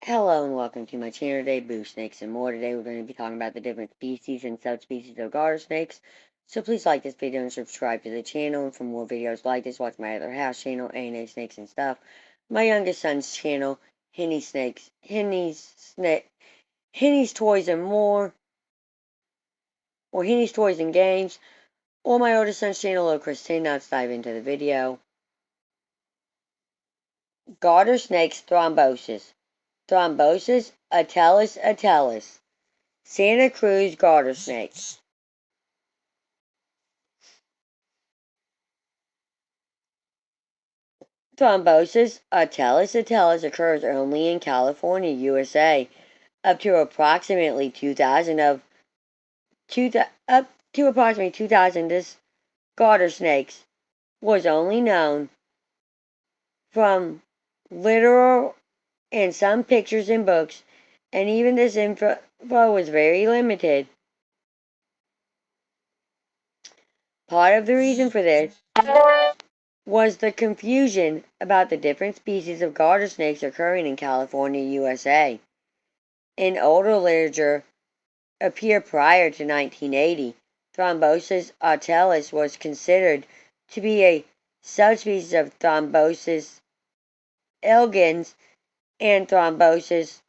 Hello and welcome to my channel today, Boo Snakes and More. Today we're going to be talking about the different species and subspecies of garter snakes. So please like this video and subscribe to the channel. And for more videos like this, watch my other house channel, A&A Snakes and Stuff. My youngest son's channel, Henny's Toys and More, or Henny's Toys and Games, or my oldest son's channel, Little Chris 10. Now let's dive into the video. Garter snakes thrombosis. Thrombosis atellus. Santa Cruz garter snake. Thrombosis atellus occurs only in California, USA. Up to approximately 2,000, this garter snakes was only known from literal and some pictures in books, and even this info was very limited. Part of the reason for this was the confusion about the different species of garter snakes occurring in California, USA. In older literature appeared prior to 1980, Thrombosis atellus was considered to be a subspecies of Thrombosis elegans and Thrombosis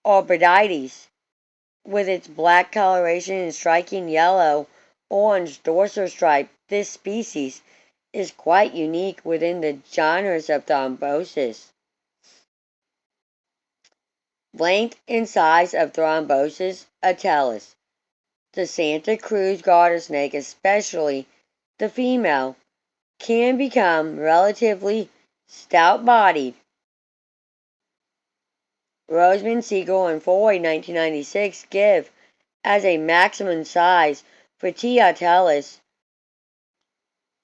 arbordites. With its black coloration and striking yellow-orange dorsal stripe, this species is quite unique within the genres of Thrombosis. Length and size of Thrombosis atellus. The Santa Cruz garter snake, especially the female, can become relatively stout-bodied. Roseman, Siegel, and Foy, 1996, give as a maximum size for T. atellus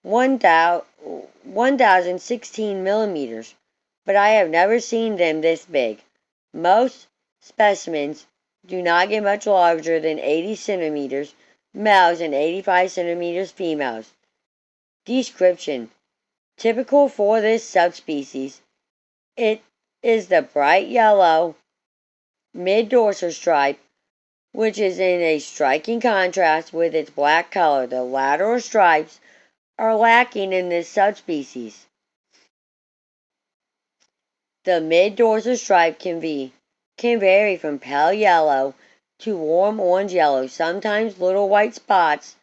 1,016 millimeters, but I have never seen them this big. Most specimens do not get much larger than 80 centimeters males and 85 centimeters females. Description: typical for this subspecies, it is the bright yellow mid-dorsal stripe, which is in a striking contrast with its black color. The lateral stripes are lacking in this subspecies. The mid-dorsal stripe can vary from pale yellow to warm orange yellow, sometimes little white spots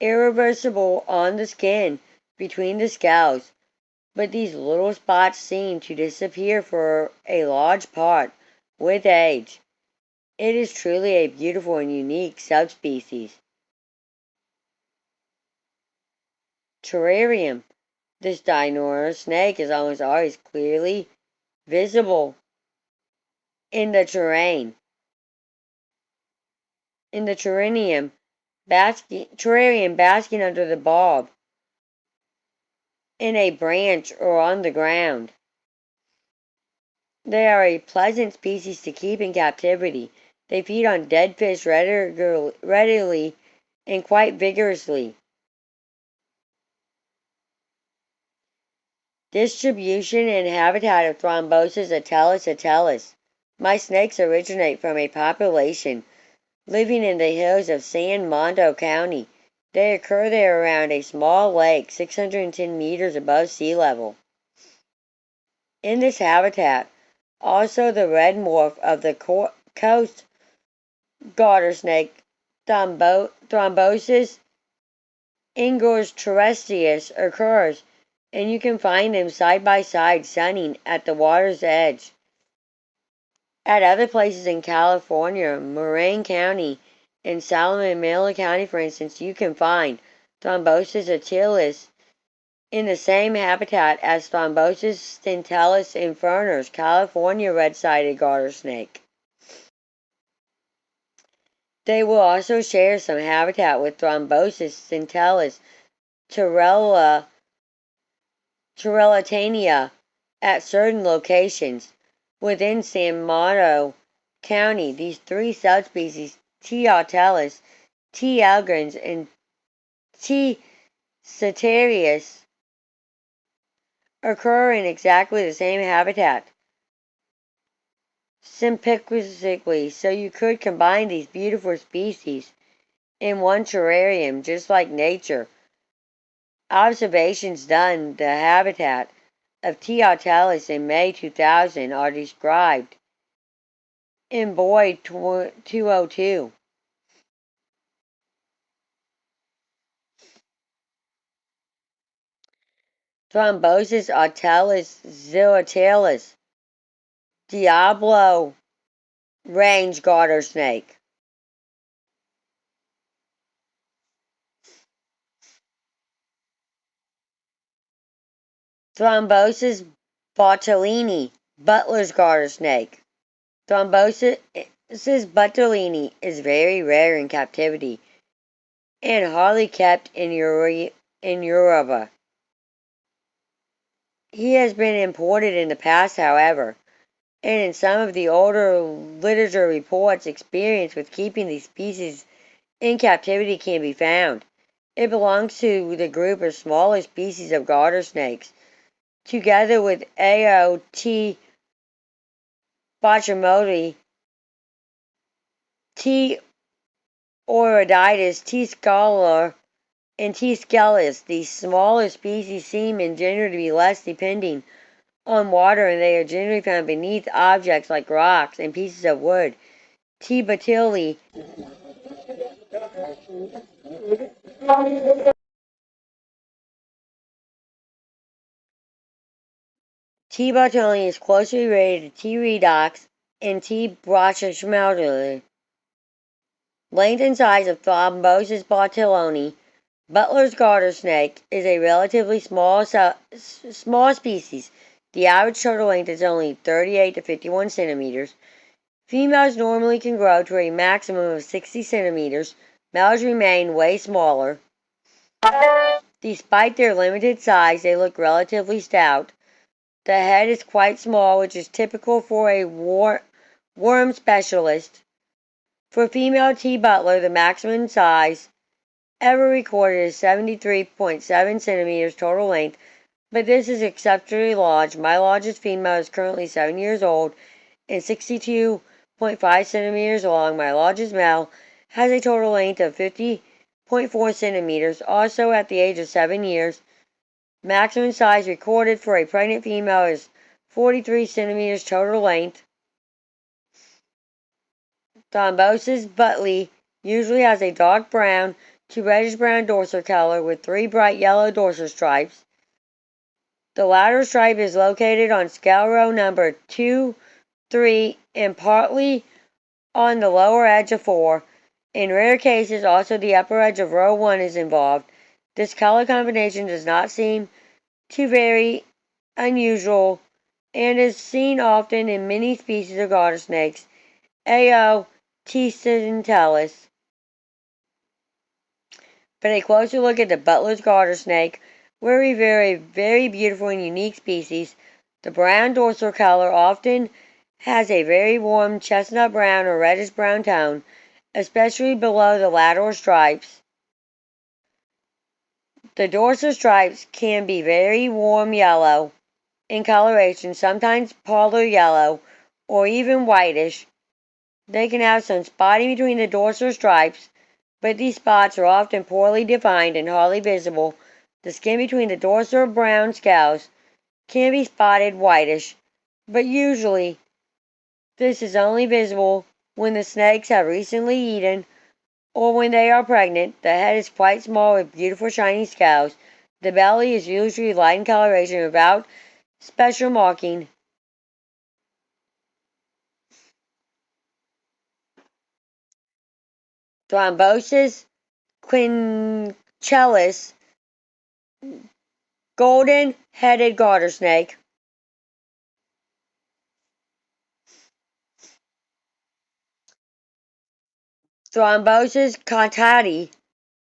irreversible on the skin between the scales, but these little spots seem to disappear for a large part with age. It is truly a beautiful and unique subspecies. Terrarium. This diurnal snake is almost always clearly visible in the terrarium basking under the bulb, in a branch, or on the ground. They are a pleasant species to keep in captivity. They feed on dead fish readily and quite vigorously. Distribution and habitat of Thrombosis atellus. My snakes originate from a population living in the hills of San Mondo County. They occur there around a small lake 610 meters above sea level. In this habitat, also the red morph of the coast garter snake, Thrombosis terrestrius, occurs, and you can find them side by side sunning at the water's edge. At other places in California, Marin County and Salmonella County, for instance, you can find Thrombosis atellus in the same habitat as Thrombosis stentellus infernus, California red-sided garter snake. They will also share some habitat with Thrombosis stentellus terrellitania at certain locations within San Mondo County. These three subspecies, T. atellus, T. elegans, and T. ceterius, occur in exactly the same habitat. sympically, so you could combine these beautiful species in one terrarium, just like nature. Observations done the habitat of T. australis in May 2000 are described in Boyd 202. Thrombosis australis zilatalis, Diablo range garter snake. Thrombosis botulinii, Butler's garter snake. Thrombosis botulinii is very rare in captivity and hardly kept in Europa. He has been imported in the past, however, and in some of the older literature reports, experience with keeping these species in captivity can be found. It belongs to the group of smaller species of garter snakes, together with A.O. T. botrymoti, T. oroides, T. scalar, and T. scalis. These smaller species seem in general to be less depending on water, and they are generally found beneath objects like rocks and pieces of wood. T. botulinii T. botulinii is closely related to T. redox and T. brachioschmelzii. Length and size of Thrombosis botulinii, Butler's garter snake, is a relatively small species. The average total length is only 38 to 51 centimeters. Females normally can grow to a maximum of 60 centimeters. Males remain way smaller. Despite their limited size, they look relatively stout. The head is quite small, which is typical for a worm specialist. For female T. butler, the maximum size ever recorded is 73.7 centimeters total length, but this is exceptionally large. My largest female is currently 7 years old and 62.5 centimeters long. My largest male has a total length of 50.4 centimeters, also at the age of 7 years. Maximum size recorded for a pregnant female is 43 centimeters total length. Thrombosis butlii usually has a dark brown to reddish brown dorsal color with 3 bright yellow dorsal stripes. The latter stripe is located on scale row number 2, 3, and partly on the lower edge of 4. In rare cases, also the upper edge of row 1 is involved. This color combination does not seem too very unusual and is seen often in many species of garter snakes. A.O. Tacentalis. But a closer look at the Butler's garter snake, where we vary a very beautiful and unique species. The brown dorsal color often has a very warm chestnut brown or reddish brown tone, especially below the lateral stripes. The dorsal stripes can be very warm yellow in coloration, sometimes paler yellow, or even whitish. They can have some spotting between the dorsal stripes, but these spots are often poorly defined and hardly visible. The skin between the dorsal brown scales can be spotted whitish, but usually this is only visible when the snakes have recently eaten or when they are pregnant. The head is quite small with beautiful shiny scales. The belly is usually light in coloration without special marking. Thrombosis quinchelis, golden-headed garter snake. Thrombosis contati,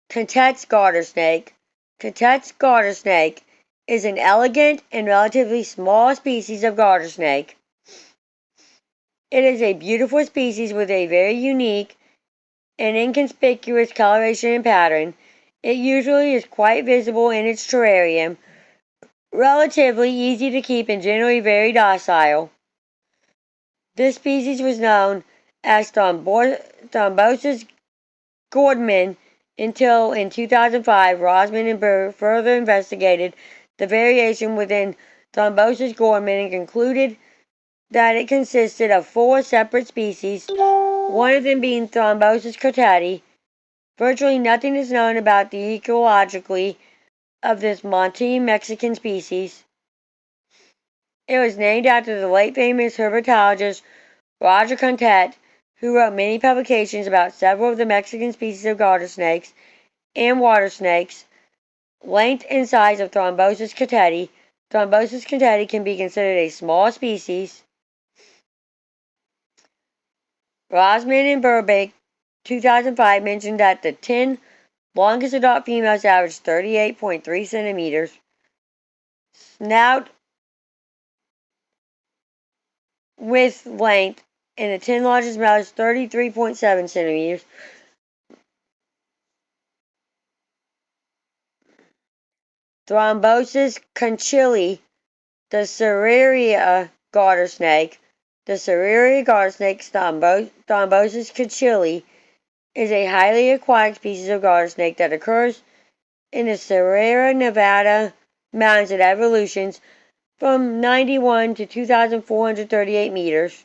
Contet's garter snake. Contet's garter snake is an elegant and relatively small species of garter snake. It is a beautiful species with a very unique and inconspicuous coloration and pattern. It usually is quite visible in its terrarium, relatively easy to keep and generally very docile. This species was known as Thrombosis Gordman until in 2005 Rosman and Burr further investigated the variation within Thrombosis Gordman and concluded that it consisted of 4 separate species, one of them being Thrombosis cretati. Virtually nothing is known about the ecology of this montane Mexican species. It was named after the late famous herpetologist Roger Contet, who wrote many publications about several of the Mexican species of garter snakes and water snakes. Length and size of Thrombosis cretati. Thrombosis cretati can be considered a small species. Rosman and Burbank, 2005, mentioned that the 10 longest adult females averaged 38.3 centimeters. Snout with length and the 10 largest males 33.7 centimeters. Thrombosis conchili, the Serraria garter snake. The Serraria garter snake, Thrombosis conchili, is a highly aquatic species of garter snake that occurs in the Sierra Nevada mountains at elevations from 91 to 2,438 meters.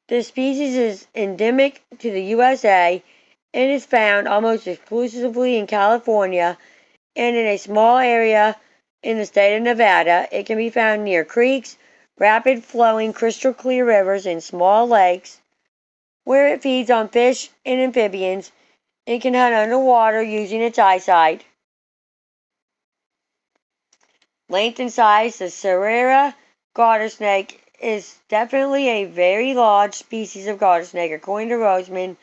This species is endemic to the USA and is found almost exclusively in California and in a small area in the state of Nevada. It can be found near creeks, rapid flowing crystal clear rivers, and small lakes, where it feeds on fish and amphibians and can hunt underwater using its eyesight. Length and size, the Serraria garter snake is definitely a very large species of garter snake, according to Roseman,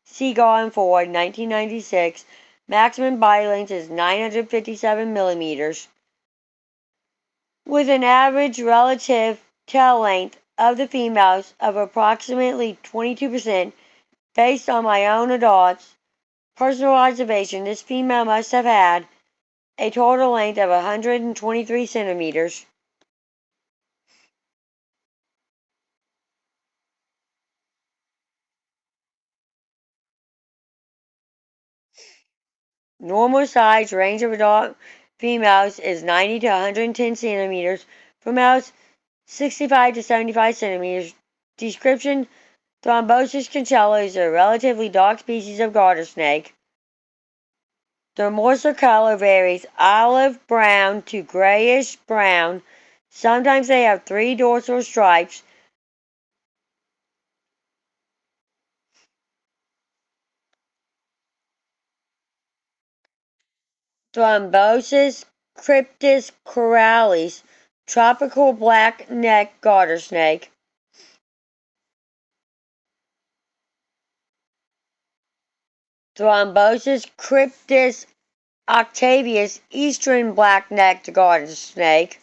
Seagal, and Ford, 1996. Maximum body length is 957 millimeters, with an average relative tail length of the females of approximately 22%. Based on my own adults' personal observation, this female must have had a total length of 123 centimeters. Normal size range of adult females is 90 to 110 centimeters. For males, 65 to 75 centimeters. Description: Thrombosis conchella is a relatively dark species of garter snake. Their dorsal color varies olive brown to grayish brown. Sometimes they have 3 dorsal stripes. Thrombosis cryptis coralis, tropical black neck garter snake. Thrombosis cryptis octavius, eastern black-necked garter snake.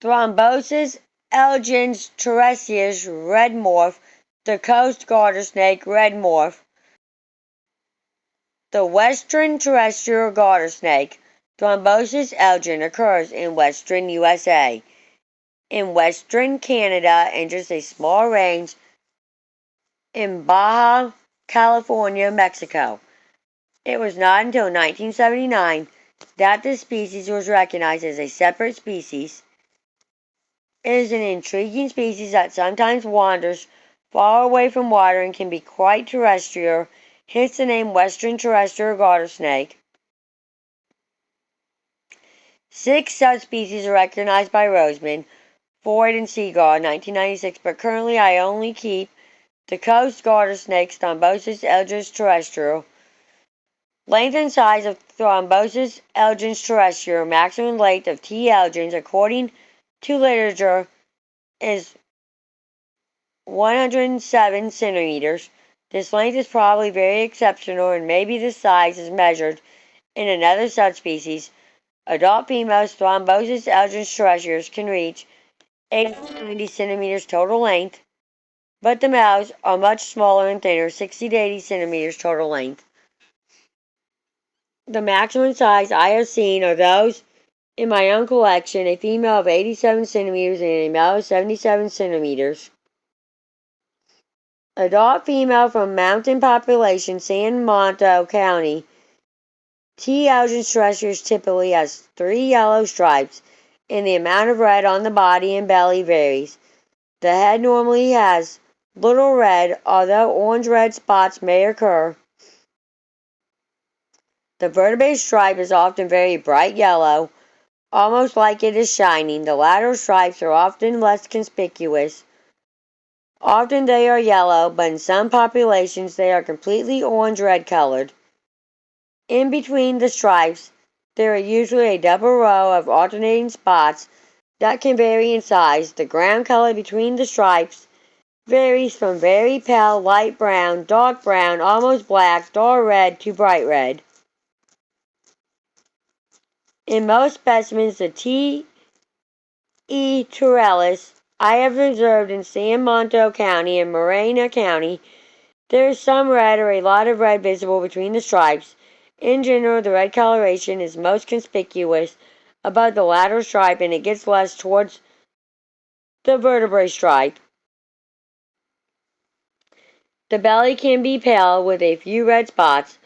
Thrombosis elegans terrestrius, red morph, the coast garter snake, red morph. The western terrestrial garter snake, Thrombosis elegans, occurs in western USA, in western Canada, and just a small range in Baja California, Mexico. It was not until 1979 that this species was recognized as a separate species. It is an intriguing species that sometimes wanders far away from water and can be quite terrestrial, hence the name Western Terrestrial Garter Snake. 6 subspecies are recognized by Roseman, Ford, and Seagal in 1996, but currently I only keep the coast garter snake, Thrombosis elegans terrestrial. Length and size of Thrombosis elegans terrestrial. Maximum length of T. elegans, according to literature, is 107 centimeters. This length is probably very exceptional, and maybe the size is measured in another subspecies. Adult females, Thrombosis elegans terrestrials, can reach 80 to 90 centimeters total length, but the males are much smaller and thinner, 60 to 80 centimeters total length. The maximum size I have seen are those in my own collection, a female of 87 centimeters and a male of 77 centimeters. Adult female from mountain population, San Mateo County. T. elegans terrestrius typically has 3 yellow stripes, and the amount of red on the body and belly varies. The head normally has little red, although orange-red spots may occur. The vertebrate stripe is often very bright yellow, almost like it is shining. The lateral stripes are often less conspicuous. Often they are yellow, but in some populations they are completely orange-red colored. In between the stripes, there are usually a double row of alternating spots that can vary in size. The ground color between the stripes varies from very pale light brown, dark brown, almost black, dull red to bright red. In most specimens, the T. E. terralis I have observed in San Mateo County and Morena County, there is some red or a lot of red visible between the stripes. In general, the red coloration is most conspicuous above the lateral stripe, and it gets less towards the vertebrae stripe. The belly can be pale with a few red spots,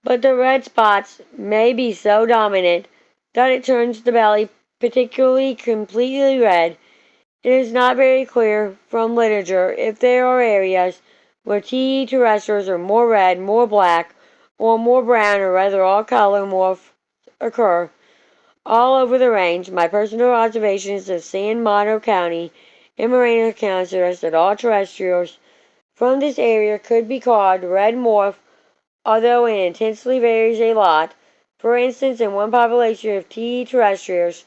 but the red spots may be so dominant that it turns the belly particularly completely red. It is not very clear from literature if there are areas where T. terrestrials are more red, more black, or more brown, or whether all color morphs occur all over the range. My personal observations of San Mateo County and Morena County suggest that all terrestrials from this area could be called red morph, although it intensely varies a lot. For instance, in one population of T. terrestrials,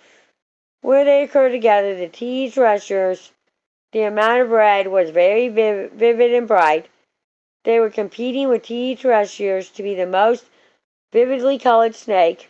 where they occur together, the T. terrestrials, the amount of red was very vivid and bright. They were competing with T. terrestrials to be the most vividly colored snake.